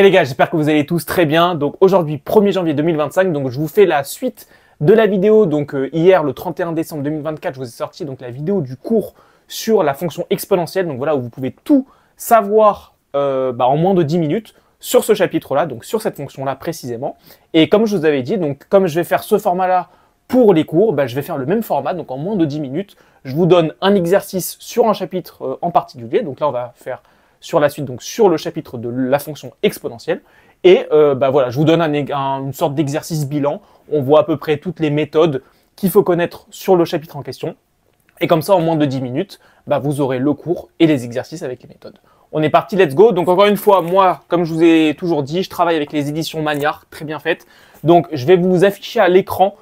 les gars, j'espère que vous allez tous très bien. Donc aujourd'hui, 1er janvier 2025, donc je vous fais la suite de la vidéo. Donc hier, le 31 décembre 2024, je vous ai sorti donc la vidéo du cours sur la fonction exponentielle. Donc voilà, où vous pouvez tout savoir en moins de 10 minutes sur ce chapitre-là, donc sur cette fonction-là précisément. Et comme je vous avais dit, donc comme je vais faire ce format-là pour les cours, je vais faire le même format, donc en moins de 10 minutes. Je vous donne un exercice sur un chapitre en particulier. Donc là, on va faire sur la suite, donc sur le chapitre de la fonction exponentielle. Et voilà, je vous donne une sorte d'exercice bilan. On voit à peu près toutes les méthodes qu'il faut connaître sur le chapitre en question. Et comme ça, en moins de 10 minutes, vous aurez le cours et les exercices avec les méthodes. On est parti, let's go. Donc encore une fois, moi, comme je vous ai toujours dit, je travaille avec les éditions Magnard, très bien faites. Donc je vais vous afficher à l'écran,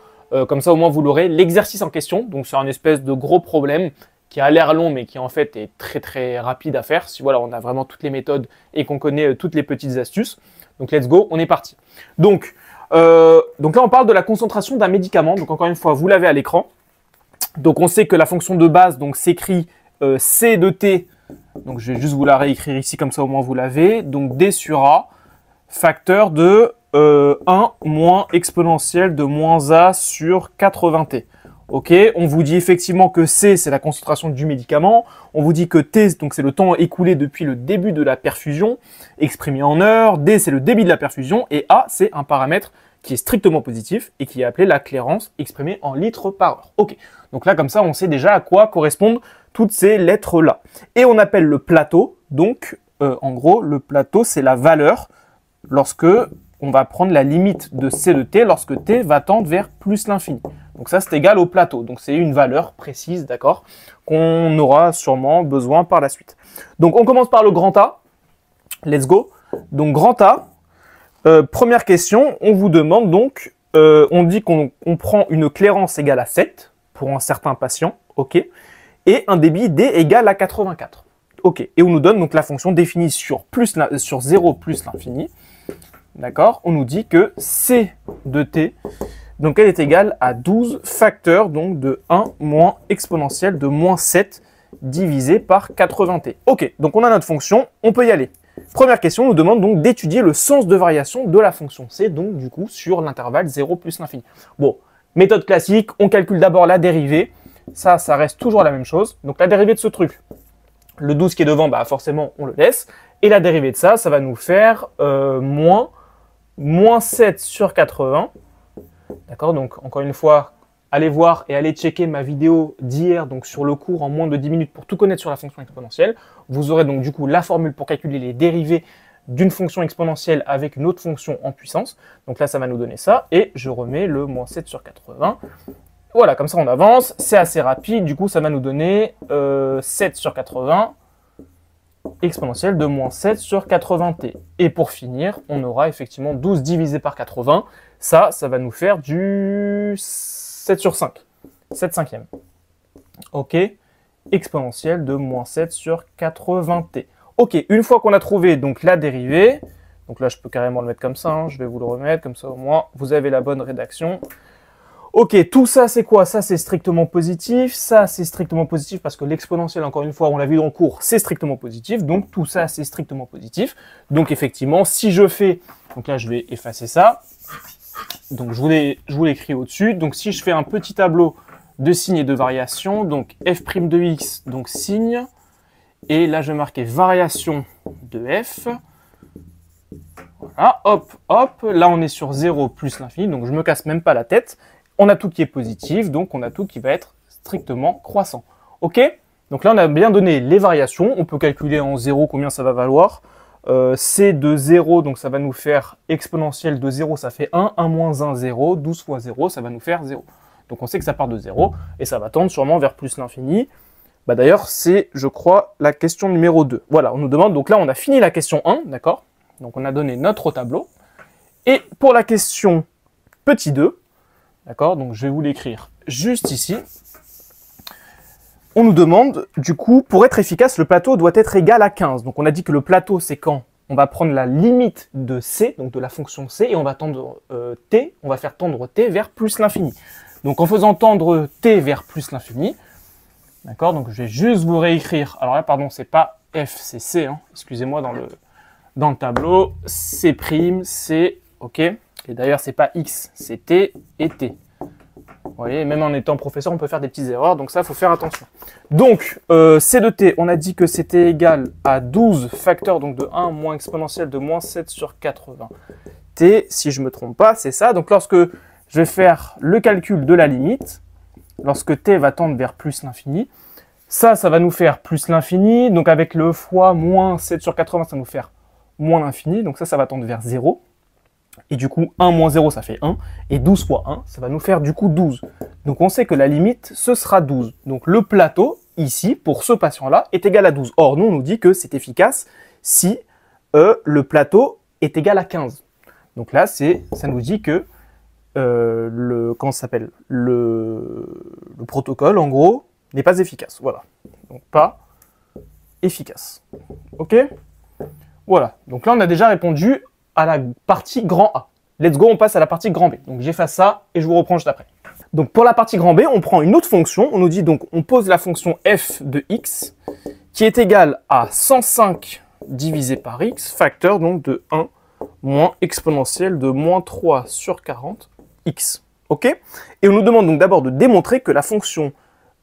comme ça au moins vous l'aurez, l'exercice en question. Donc c'est un espèce de gros problème qui a l'air long, mais qui en fait est très très rapide à faire. Si voilà, on a vraiment toutes les méthodes et qu'on connaît toutes les petites astuces. Donc let's go, on est parti. Donc là, on parle de la concentration d'un médicament. Donc encore une fois, vous l'avez à l'écran. Donc on sait que la fonction de base donc s'écrit C de t. Donc je vais juste vous la réécrire ici, comme ça au moins vous l'avez. Donc D sur A, facteur de 1 moins exponentielle de moins A sur 80t. Ok, on vous dit effectivement que C, c'est la concentration du médicament. On vous dit que T, donc c'est le temps écoulé depuis le début de la perfusion, exprimé en heures. D, c'est le débit de la perfusion. Et A, c'est un paramètre qui est strictement positif et qui est appelé la clairance, exprimée en litres par heure. Ok, donc là, comme ça, on sait déjà à quoi correspondent toutes ces lettres-là. Et on appelle le plateau, donc en gros, le plateau, c'est la valeur lorsque on va prendre la limite de C de t lorsque t va tendre vers plus l'infini. Donc ça, c'est égal au plateau. Donc c'est une valeur précise, d'accord, qu'on aura sûrement besoin par la suite. Donc on commence par le grand A. Let's go. Donc grand A, première question, on vous demande donc, on dit qu'on prend une clairance égale à 7 pour un certain patient, ok, et un débit D égale à 84. Ok, et on nous donne donc la fonction définie sur 0 plus l'infini. D'accord, on nous dit que C de t, donc elle est égale à 12 facteurs donc de 1 moins exponentielle de moins 7 divisé par 80t. Ok, donc on a notre fonction, on peut y aller. Première question, on nous demande donc d'étudier le sens de variation de la fonction C, donc du coup sur l'intervalle 0 plus l'infini. Bon, méthode classique, on calcule d'abord la dérivée, ça reste toujours la même chose. Donc la dérivée de ce truc, le 12 qui est devant, forcément on le laisse, et la dérivée de ça va nous faire moins 7 sur 80, d'accord, donc encore une fois, allez voir et allez checker ma vidéo d'hier, donc sur le cours en moins de 10 minutes pour tout connaître sur la fonction exponentielle. Vous aurez donc du coup la formule pour calculer les dérivées d'une fonction exponentielle avec une autre fonction en puissance. Donc là, ça va nous donner ça, et je remets le moins 7 sur 80. Voilà, comme ça on avance, c'est assez rapide, du coup ça va nous donner 7 sur 80, exponentielle de moins 7 sur 80t. Et pour finir, on aura effectivement 12 divisé par 80. Ça va nous faire du 7 sur 5. 7 cinquièmes. Ok. Exponentielle de moins 7 sur 80t. Ok, une fois qu'on a trouvé donc la dérivée, donc là je peux carrément le mettre comme ça, je vais vous le remettre, comme ça au moins vous avez la bonne rédaction. Ok, tout ça c'est quoi? Ça c'est strictement positif, ça c'est strictement positif parce que l'exponentielle, encore une fois, on l'a vu dans le cours, c'est strictement positif, donc tout ça c'est strictement positif. Donc effectivement, si je fais, donc là je vais effacer ça, donc je vous l'écris au-dessus, donc si je fais un petit tableau de signes et de variations, donc f' de x, donc signe, et là je vais marquer variation de f, voilà, hop, hop, là on est sur 0 plus l'infini, donc je me casse même pas la tête. On a tout qui est positif, donc on a tout qui va être strictement croissant. Ok? Donc là, on a bien donné les variations. On peut calculer en 0 combien ça va valoir. C de 0, donc ça va nous faire exponentielle de 0, ça fait 1. 1 moins 1, 0. 12 fois 0, ça va nous faire 0. Donc on sait que ça part de 0, et ça va tendre sûrement vers plus l'infini. D'ailleurs, c'est, je crois, la question numéro 2. Voilà, on nous demande, donc là, on a fini la question 1, d'accord? Donc on a donné notre tableau. Et pour la question petit 2, d'accord, donc je vais vous l'écrire juste ici. On nous demande, du coup, pour être efficace, le plateau doit être égal à 15. Donc on a dit que le plateau, c'est quand on va prendre la limite de C, donc de la fonction C, et on va tendre T, on va faire tendre T vers plus l'infini. Donc en faisant tendre T vers plus l'infini, d'accord, donc je vais juste vous réécrire. Alors là, pardon, c'est pas F, c'est C, hein, excusez-moi dans le dans le tableau, C', C, ok. Et d'ailleurs, c'est pas X, c'est T et T. Vous voyez, même en étant professeur, on peut faire des petites erreurs, donc ça, il faut faire attention. Donc, C de T, on a dit que c'était égal à 12 facteurs, donc de 1 moins exponentielle de moins 7 sur 80. T, si je ne me trompe pas, c'est ça. Donc, lorsque je vais faire le calcul de la limite, lorsque T va tendre vers plus l'infini, ça va nous faire plus l'infini. Donc, avec le fois moins 7 sur 80, ça va nous faire moins l'infini. Donc, ça va tendre vers 0. Et du coup, 1 moins 0, ça fait 1. Et 12 fois 1, ça va nous faire du coup 12. Donc, on sait que la limite, ce sera 12. Donc, le plateau, ici, pour ce patient-là, est égal à 12. Or, nous, on nous dit que c'est efficace si le plateau est égal à 15. Donc là, ça nous dit que comment ça s'appelle, le protocole, en gros, n'est pas efficace. Voilà. Donc, pas efficace. OK? Voilà. Donc là, on a déjà répondu à la partie grand A. Let's go, on passe à la partie grand B. Donc j'efface ça et je vous reprends juste après. Donc pour la partie grand B, on prend une autre fonction. On nous dit donc, on pose la fonction f de x qui est égale à 105 divisé par x, facteur donc de 1 moins exponentielle de moins 3 sur 40 x. OK? Et on nous demande donc d'abord de démontrer que la fonction,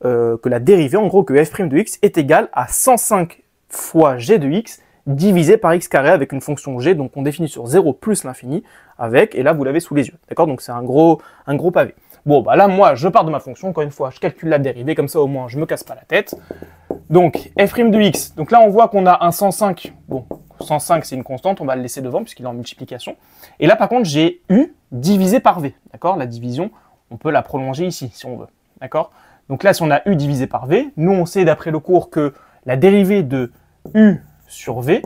que la dérivée, en gros que f' de x est égale à 105 fois g de x divisé par x carré avec une fonction g, donc on définit sur 0 plus l'infini avec, et là vous l'avez sous les yeux, d'accord? Donc c'est un gros pavé. Bon, bah là moi je pars de ma fonction, encore une fois, je calcule la dérivée, comme ça au moins je me casse pas la tête. Donc f' de x, donc là on voit qu'on a un 105, bon, 105 c'est une constante, on va le laisser devant puisqu'il est en multiplication. Et là par contre j'ai u divisé par v, d'accord? La division, on peut la prolonger ici si on veut, d'accord? Donc là si on a u divisé par v, nous on sait d'après le cours que la dérivée de u sur v,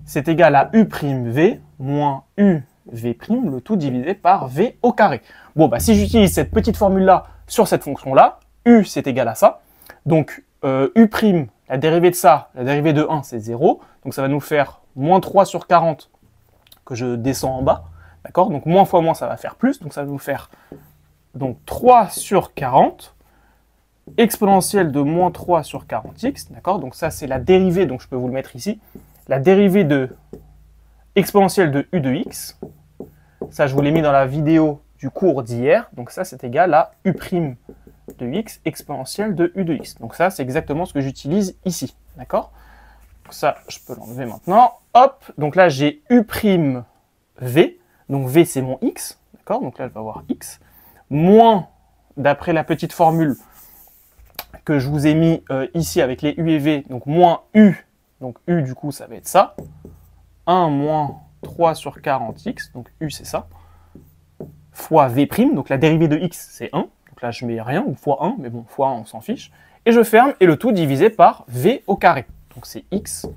c'est égal à u'v moins uv', le tout divisé par v au carré. Bon, bah si j'utilise cette petite formule-là sur cette fonction-là, u c'est égal à ça. Donc u', la dérivée de ça, la dérivée de 1, c'est 0. Donc ça va nous faire moins 3 sur 40 que je descends en bas. D'accord? Donc moins fois moins, ça va faire plus. Donc ça va nous faire donc 3 sur 40 exponentielle de moins 3 sur 40x, d'accord? Donc ça, c'est la dérivée, donc je peux vous le mettre ici. La dérivée de exponentielle de u de x. Ça, je vous l'ai mis dans la vidéo du cours d'hier. Donc ça, c'est égal à u' de x exponentielle de u de x. Donc ça, c'est exactement ce que j'utilise ici, d'accord? Donc ça, je peux l'enlever maintenant. Hop, donc là, j'ai u'v. Donc v, c'est mon x, d'accord? Donc là, je vais avoir x. Moins, d'après la petite formule que je vous ai mis ici avec les u et v, donc moins u, donc u du coup ça va être ça, 1 moins 3 sur 40x, donc u c'est ça, fois v', donc la dérivée de x c'est 1, donc là je mets rien, ou fois 1, mais bon, fois 1 on s'en fiche, et je ferme, et le tout divisé par v au carré, donc c'est x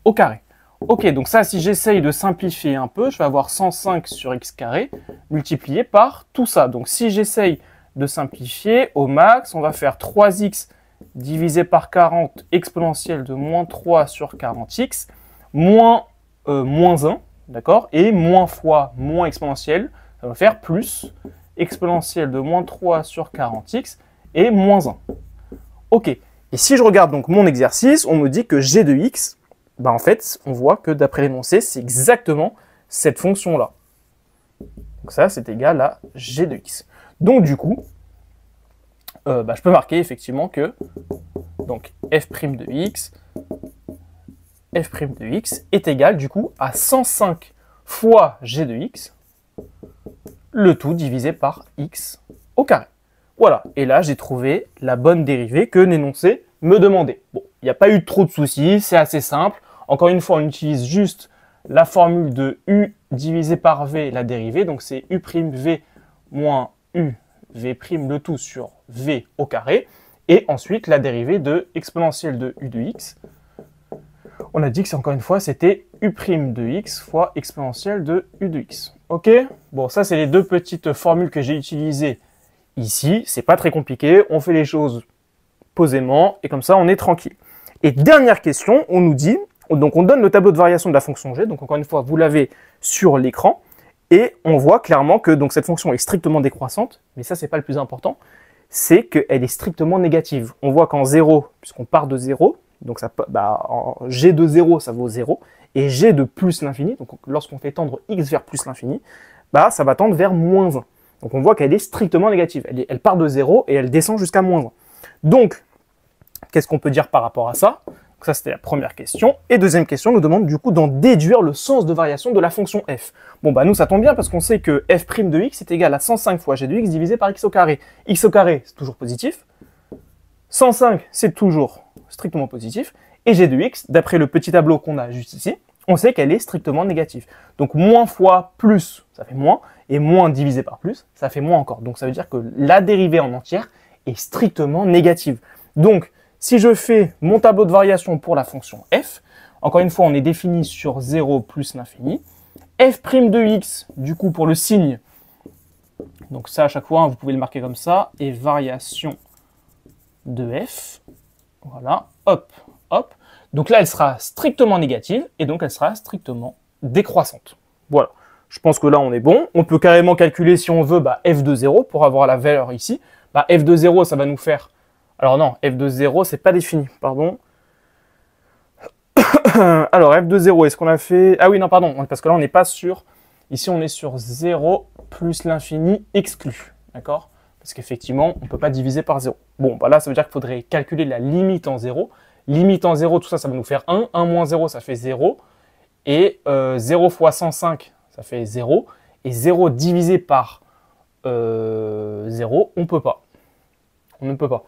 au carré. Ok, donc ça si j'essaye de simplifier un peu, je vais avoir 105 sur x carré, multiplié par tout ça, donc si j'essaye de simplifier au max, on va faire 3x divisé par 40 exponentielle de moins 3 sur 40x, moins 1, d'accord? Et moins fois moins exponentielle, ça va faire plus exponentielle de moins 3 sur 40x et moins 1. Ok, et si je regarde donc mon exercice, on me dit que g de x, bah en fait, on voit que d'après l'énoncé, c'est exactement cette fonction-là. Donc ça, c'est égal à g de x. Donc du coup, je peux marquer effectivement que donc f' de x est égal du coup à 105 fois g de x, le tout divisé par x au carré. Voilà, et là j'ai trouvé la bonne dérivée que l'énoncé me demandait. Bon, il n'y a pas eu trop de soucis, c'est assez simple. Encore une fois, on utilise juste la formule de u divisé par v, la dérivée, donc c'est u'v moins uv', le tout sur v au carré, et ensuite la dérivée de exponentielle de u de x. On a dit que encore une fois, c'était u' de x fois exponentielle de u de x. Ok? Bon, ça c'est les deux petites formules que j'ai utilisées ici. C'est pas très compliqué, on fait les choses posément, et comme ça on est tranquille. Et dernière question, on nous dit, donc on donne le tableau de variation de la fonction g, donc encore une fois, vous l'avez sur l'écran, et on voit clairement que donc, cette fonction est strictement décroissante, mais ça, c'est pas le plus important, c'est qu'elle est strictement négative. On voit qu'en 0, puisqu'on part de 0, donc ça, g de 0, ça vaut 0, et g de plus l'infini, donc lorsqu'on fait tendre x vers plus l'infini, bah, ça va tendre vers moins 1. Donc on voit qu'elle est strictement négative. Elle part de 0 et elle descend jusqu'à moins 1. Donc, qu'est-ce qu'on peut dire par rapport à ça? Donc ça, c'était la première question. Et deuxième question, nous demande du coup d'en déduire le sens de variation de la fonction f. Bon, bah nous, ça tombe bien parce qu'on sait que f' de x est égal à 105 fois g de x divisé par x au carré. X au carré, c'est toujours positif. 105, c'est toujours strictement positif. Et g de x, d'après le petit tableau qu'on a juste ici, on sait qu'elle est strictement négative. Donc moins fois plus, ça fait moins, et moins divisé par plus, ça fait moins encore. Donc ça veut dire que la dérivée en entière est strictement négative. Donc, si je fais mon tableau de variation pour la fonction f, encore une fois, on est défini sur 0 plus l'infini. F' de x, du coup, pour le signe, donc ça, à chaque fois, hein, vous pouvez le marquer comme ça, et variation de f, voilà, hop, hop. Donc là, elle sera strictement négative, et donc elle sera strictement décroissante. Voilà, je pense que là, on est bon. On peut carrément calculer, si on veut, f de 0, pour avoir la valeur ici. F de 0, ça va nous faire... Alors non, f de 0, c'est pas défini, pardon. Alors, f de 0, est-ce qu'on a fait... Ah oui, non, pardon, parce que là, on n'est pas sur... Ici, on est sur 0 plus l'infini exclu, d'accord? Parce qu'effectivement, on ne peut pas diviser par 0. Bon, bah là, ça veut dire qu'il faudrait calculer la limite en 0. Limite en 0, tout ça, ça va nous faire 1. 1 moins 0, ça fait 0. Et 0 fois 105, ça fait 0. Et 0 divisé par 0, on ne peut pas. On ne peut pas.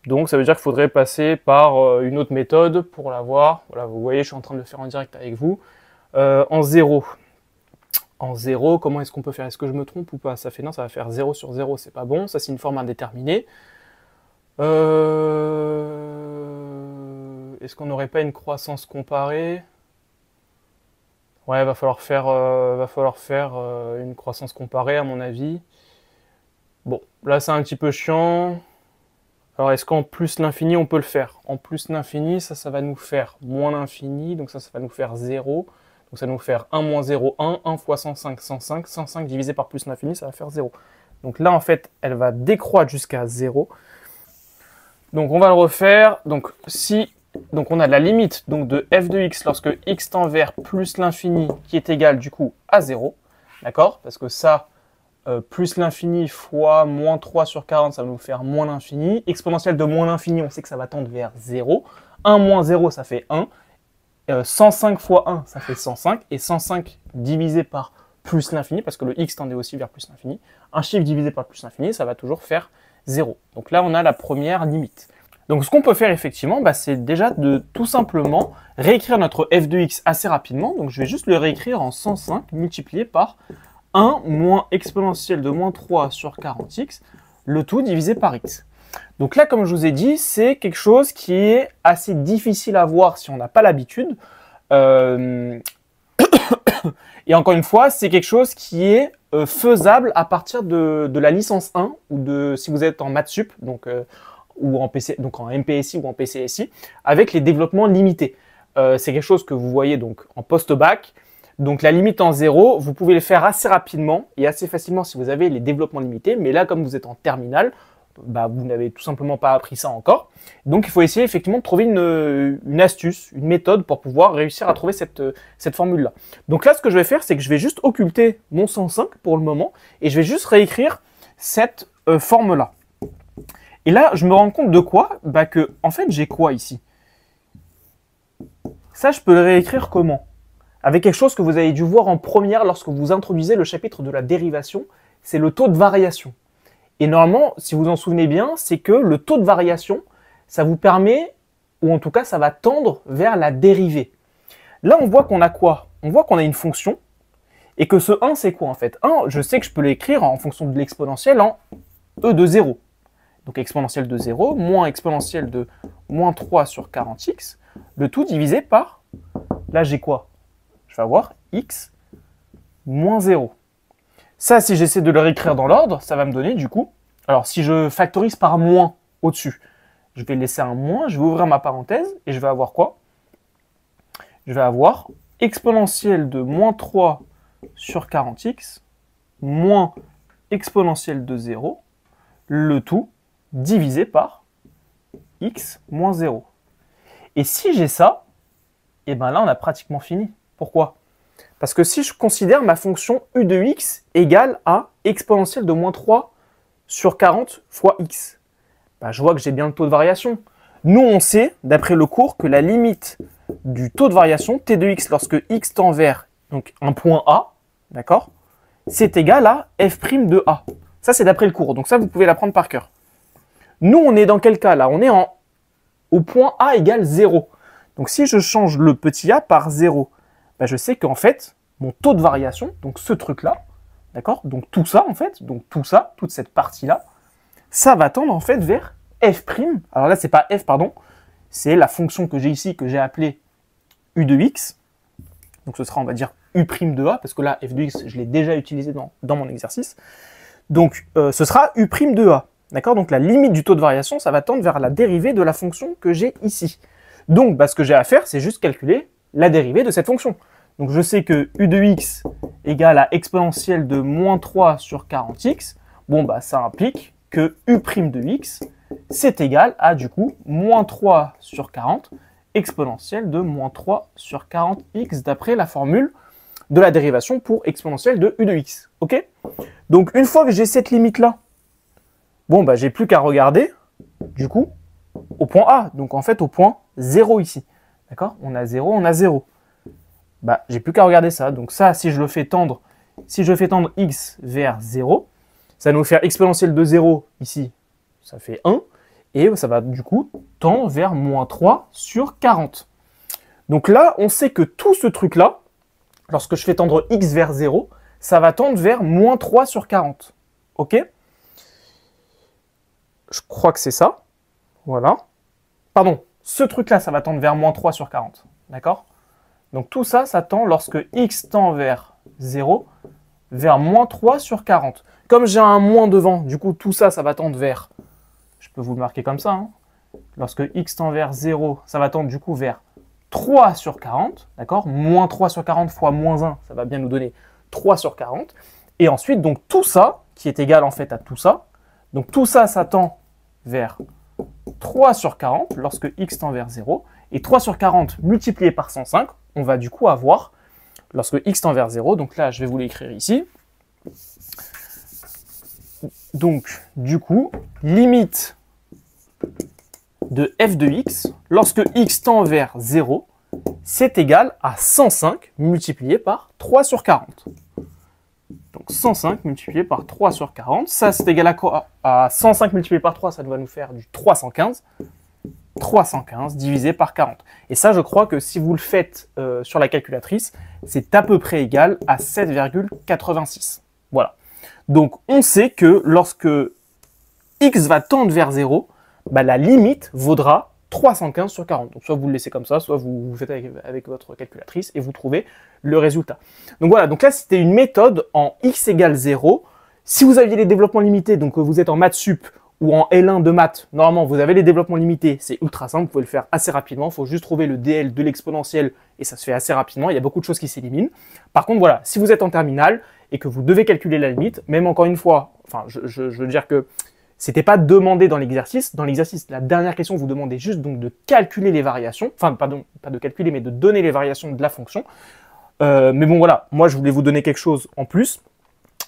Donc ça veut dire qu'il faudrait passer par une autre méthode pour l'avoir. Voilà, vous voyez, je suis en train de le faire en direct avec vous. En 0. En 0, comment est-ce qu'on peut faire? Est-ce que je me trompe ou pas? Ça fait non, ça va faire 0 sur 0, c'est pas bon. Ça, c'est une forme indéterminée. Est-ce qu'on n'aurait pas une croissance comparée? Ouais, va falloir faire une croissance comparée, à mon avis. Bon, là, c'est un petit peu chiant. Alors, est-ce qu'en plus l'infini, on peut le faire? En plus l'infini, ça va nous faire moins l'infini, donc ça va nous faire 0. Donc ça va nous faire 1 moins 0, 1, 1 fois 105, 105, 105 divisé par plus l'infini, ça va faire 0. Donc là, en fait, elle va décroître jusqu'à 0. Donc on va le refaire. Donc on a la limite donc, de f de x lorsque x tend vers plus l'infini qui est égal du coup à 0. D'accord? Parce que ça... plus l'infini fois moins 3 sur 40, ça va nous faire moins l'infini. Exponentielle de moins l'infini, on sait que ça va tendre vers 0. 1 moins 0, ça fait 1. 105 fois 1, ça fait 105. Et 105 divisé par plus l'infini, parce que le x tendait aussi vers plus l'infini. Un chiffre divisé par plus l'infini, ça va toujours faire 0. Donc là, on a la première limite. Donc ce qu'on peut faire effectivement, c'est déjà de tout simplement réécrire notre f de x assez rapidement. Donc je vais juste le réécrire en 105 multiplié par 1 moins exponentielle de moins 3 sur 40x, le tout divisé par x. Donc là, comme je vous ai dit, c'est quelque chose qui est assez difficile à voir si on n'a pas l'habitude. Et encore une fois, c'est quelque chose qui est faisable à partir de la licence 1, ou si vous êtes en maths sup, ou en PC, donc en MPSI ou en PCSI, avec les développements limités. C'est quelque chose que vous voyez donc en post-bac. Donc la limite en 0, vous pouvez le faire assez rapidement et assez facilement si vous avez les développements limités. Mais là, comme vous êtes en terminale, vous n'avez tout simplement pas appris ça encore. Donc il faut essayer effectivement de trouver une astuce, une méthode pour pouvoir réussir à trouver cette formule-là. Donc là, ce que je vais faire, c'est que je vais juste occulter mon 105 pour le moment et je vais juste réécrire cette forme-là. Et là, je me rends compte de quoi? Que en fait, j'ai quoi ici? Ça, je peux le réécrire comment? Avec quelque chose que vous avez dû voir en première lorsque vous introduisez le chapitre de la dérivation, c'est le taux de variation. Et normalement, si vous en souvenez bien, c'est que le taux de variation, ça vous permet, ou en tout cas, ça va tendre vers la dérivée. Là, on voit qu'on a quoi? On voit qu'on a une fonction, et que ce 1, c'est quoi en fait? 1, je sais que je peux l'écrire en fonction de l'exponentielle en e de 0. Donc exponentielle de 0, moins exponentielle de moins 3 sur 40x, le tout divisé par, là j'ai quoi? Je vais avoir x moins 0. Ça, si j'essaie de le réécrire dans l'ordre, ça va me donner du coup... Alors, si je factorise par moins au-dessus, je vais laisser un moins, je vais ouvrir ma parenthèse, et je vais avoir quoi? Je vais avoir exponentielle de moins 3 sur 40x, moins exponentielle de 0, le tout divisé par x moins 0. Et si j'ai ça, et ben là, on a pratiquement fini. Pourquoi? Parce que si je considère ma fonction u de x égale à exponentielle de moins 3 sur 40 fois x, ben je vois que j'ai bien le taux de variation. Nous, on sait, d'après le cours, que la limite du taux de variation t de x lorsque x tend vers donc, un point A, d'accord, c'est égal à f' de A. Ça, c'est d'après le cours. Donc ça, vous pouvez l'apprendre par cœur. Nous, on est dans quel cas là? On est au point A égale 0. Donc si je change le petit a par 0, ben, je sais qu'en fait, mon taux de variation, donc ce truc-là, d'accord, donc tout ça en fait, donc tout ça, toute cette partie-là, ça va tendre en fait vers f'. Alors là, c'est pas f, pardon, c'est la fonction que j'ai ici, que j'ai appelée u de x. Donc ce sera, on va dire, u' de a, parce que là, f de x, je l'ai déjà utilisé dans mon exercice. Donc ce sera u' de a. D'accord? Donc la limite du taux de variation, ça va tendre vers la dérivée de la fonction que j'ai ici. Donc bah, ce que j'ai à faire, c'est juste calculer la dérivée de cette fonction. Donc je sais que u de x égale à exponentielle de moins 3 sur 40x. Bon, bah ça implique que u' de x, c'est égal à du coup moins 3 sur 40 exponentielle de moins 3 sur 40x d'après la formule de la dérivation pour exponentielle de u de x. Ok? Donc une fois que j'ai cette limite-là, bon, bah j'ai plus qu'à regarder, du coup, au point A. Donc en fait au point 0 ici. D'accord? On a 0, on a 0. Bah, j'ai plus qu'à regarder ça. Donc ça, si je fais tendre x vers 0, ça va nous faire exponentielle de 0 ici, ça fait 1. Et ça va du coup tendre vers moins 3 sur 40. Donc là, on sait que tout ce truc-là, lorsque je fais tendre x vers 0, ça va tendre vers moins 3 sur 40. Ok? Je crois que c'est ça. Voilà. Pardon, ce truc-là, ça va tendre vers moins 3 sur 40. D'accord? Donc tout ça, ça tend lorsque x tend vers 0, vers moins 3 sur 40. Comme j'ai un moins devant, du coup tout ça, ça va tendre vers, je peux vous le marquer comme ça, hein. Lorsque x tend vers 0, ça va tendre du coup vers 3 sur 40, d'accord? Moins 3 sur 40 fois moins 1, ça va bien nous donner 3 sur 40. Et ensuite, donc tout ça, qui est égal en fait à tout ça, donc tout ça, ça tend vers 3 sur 40 lorsque x tend vers 0. Et 3 sur 40 multiplié par 105, on va du coup avoir, lorsque x tend vers 0, donc là, je vais vous l'écrire ici. Donc, du coup, limite de f de x, lorsque x tend vers 0, c'est égal à 105 multiplié par 3 sur 40. Donc 105 multiplié par 3 sur 40, ça c'est égal à quoi? À 105 multiplié par 3, ça va nous faire du 315. 315 divisé par 40. Et ça, je crois que si vous le faites sur la calculatrice, c'est à peu près égal à 7,86. Voilà. Donc, on sait que lorsque x va tendre vers 0, bah, la limite vaudra 315 sur 40. Donc, soit vous le laissez comme ça, soit vous faites avec votre calculatrice et vous trouvez le résultat. Donc, voilà. Donc là, c'était une méthode en x égale 0. Si vous aviez les développements limités, donc vous êtes en maths sup, ou en L1 de maths, normalement, vous avez les développements limités, c'est ultra simple, vous pouvez le faire assez rapidement, il faut juste trouver le DL de l'exponentielle et ça se fait assez rapidement, il y a beaucoup de choses qui s'éliminent. Par contre, voilà, si vous êtes en terminale et que vous devez calculer la limite, même encore une fois, enfin, je veux dire que c'était pas demandé dans l'exercice, la dernière question, vous demandez juste donc de calculer les variations, enfin, pardon, pas de calculer, mais de donner les variations de la fonction. Mais bon, voilà, moi, je voulais vous donner quelque chose en plus,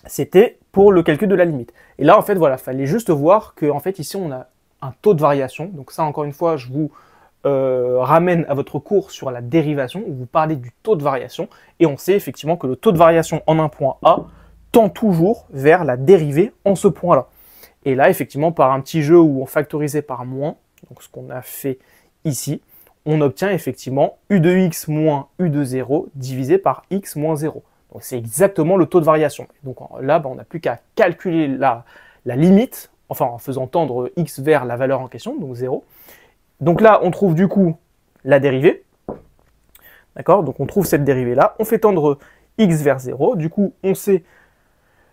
c'était pour le calcul de la limite. Et là, en fait, voilà, fallait juste voir que, en fait, ici, on a un taux de variation. Donc ça, encore une fois, je vous ramène à votre cours sur la dérivation, où vous parlez du taux de variation. Et on sait effectivement que le taux de variation en un point A tend toujours vers la dérivée en ce point-là. Et là, effectivement, par un petit jeu où on factorisait par moins, donc ce qu'on a fait ici, on obtient effectivement u de x moins u de 0 divisé par x moins 0. Donc c'est exactement le taux de variation. Donc là, bah, on n'a plus qu'à calculer la limite, enfin en faisant tendre x vers la valeur en question, donc 0. Donc là, on trouve du coup la dérivée. D'accord? Donc on trouve cette dérivée-là. On fait tendre x vers 0. Du coup, on sait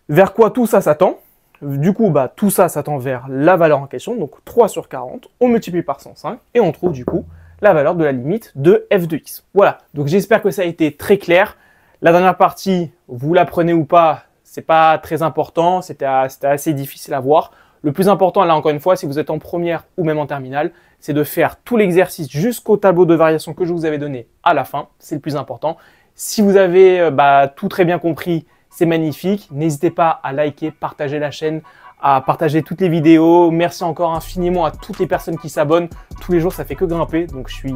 vers quoi tout ça s'attend. Du coup, bah, tout ça s'attend vers la valeur en question, donc 3 sur 40. On multiplie par 105 et on trouve du coup la valeur de la limite de f de x. Voilà, donc j'espère que ça a été très clair. La dernière partie, vous la prenez ou pas, c'est pas très important, c'était assez difficile à voir. Le plus important, là encore une fois, si vous êtes en première ou même en terminale, c'est de faire tout l'exercice jusqu'au tableau de variation que je vous avais donné à la fin. C'est le plus important. Si vous avez tout très bien compris, c'est magnifique. N'hésitez pas à liker, partager la chaîne, à partager toutes les vidéos. Merci encore infiniment à toutes les personnes qui s'abonnent. Tous les jours, ça fait que grimper, donc je suis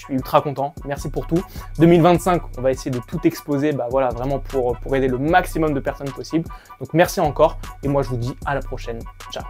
ultra content. Merci pour tout. 2025, on va essayer de tout exposer, voilà, vraiment pour aider le maximum de personnes possible. Donc merci encore, et moi je vous dis à la prochaine. Ciao.